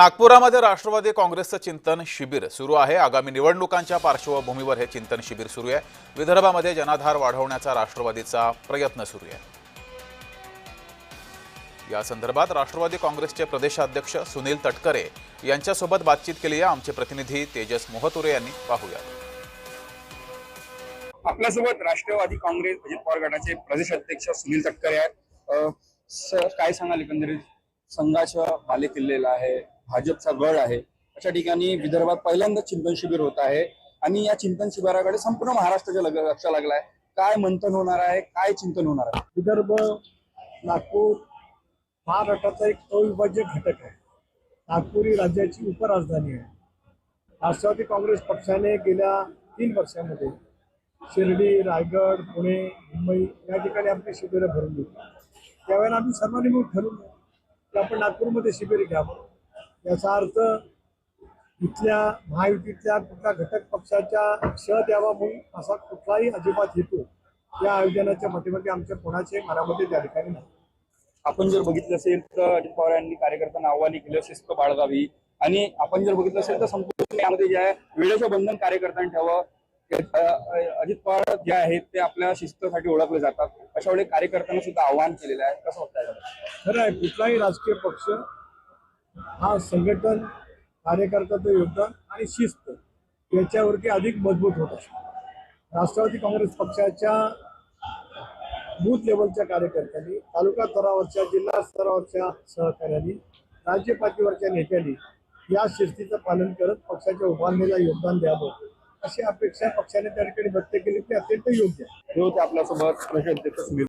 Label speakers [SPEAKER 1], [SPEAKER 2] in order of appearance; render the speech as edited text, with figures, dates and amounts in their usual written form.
[SPEAKER 1] नागपुरामध्ये राष्ट्रवादी काँग्रेसचं चिंतन शिबिर सुरू आहे। आगामी निवडणुकांच्या पार्श्वभूमीवर हे चिंतन शिबिर सुरू आहे। विदर्भामध्ये जनाधार वाढवण्याचा राष्ट्रवादीचा प्रयत्न सुरू आहे। या संदर्भात राष्ट्रवादी काँग्रेसचे प्रदेशाध्यक्ष सुनील तटकरे यांच्यासोबत बातचीत केली आहे। आमचे प्रतिनिधी तेजस मोहतुरे यांनी पाहूया।
[SPEAKER 2] आपल्यासोबत राष्ट्रवादी काँग्रेस अजित पवार गटाचे प्रदेशाध्यक्ष सुनील तटकरे आहेत। सर, काय सांगाल एकंदरीत संघाच्या बालेकिल्लेला आहे, भाजपचा गड आहे, अशा ठिकाणी विदर्भात पहिल्यांदा चिंतन शिबिर होत आहे आणि या चिंतन शिबिराकडे संपूर्ण महाराष्ट्राच्या लक्ष लागलाय। काय मंथन होणार आहे, काय चिंतन होणार आहे?
[SPEAKER 3] विदर्भ, नागपूर महाराष्ट्राचा एक अविभाज्य घटक आहे। नागपूर ही राज्याची उपराजधानी आहे। राष्ट्रवादी काँग्रेस पक्षाने गेल्या 3 वर्षांमध्ये शिर्डी, रायगड, पुणे, मुंबई या ठिकाणी आपली शिबिरं भरून दिली। त्यावेळेला आम्ही सर्वांनी मिळून ठरवलं की आपण नागपूरमध्ये शिबिर घ्यावं। याचा अर्थ इथल्या महायुतीतल्या कुठल्या घटक पक्षाच्या शह द्यावा म्हणून असा कुठलाही अजिबात हेतू या आयोजनाच्या पाठीमागे आमच्या कोणाचे मनामध्ये त्या ठिकाणी नाही।
[SPEAKER 2] आपण जर बघितलं असेल तर अजित पवार यांनी कार्यकर्त्यांना आव्हान केलं शिस्त बाळगावी, आणि आपण जर बघितलं असेल तर संपूर्ण यामध्ये जे आहे वेळेचं बंधन कार्यकर्त्यांनी ठेवावं। अजित पवार जे आहेत ते आपल्या शिस्तीसाठी ओळखले जातात, अशा वेळी कार्यकर्त्यांना सुद्धा आव्हान केलेलं आहे। कसं वाटतं?
[SPEAKER 3] खरं आहे, कुठलाही राजकीय पक्ष हा संघटन, कार्यकर्त्याचं योगदान आणि शिस्त याच्यावरती अधिक मजबूत होत असतो। राष्ट्रवादी काँग्रेस पक्षाच्या बूथ लेवलच्या कार्यकर्त्यांनी, तालुका स्तरावरच्या, जिल्हा स्तरावरच्या सहकार्यांनी, राज्य पातळीवरच्या नेत्यांनी या शिस्तीचं पालन करत पक्षाच्या उभारणीला योगदान द्यावं अशी अपेक्षा पक्षाने त्या ठिकाणी व्यक्त केली, ती अत्यंत योग्य आहे।
[SPEAKER 2] हे होते आपल्यासोबत प्रदेशाध्यक्ष सुनील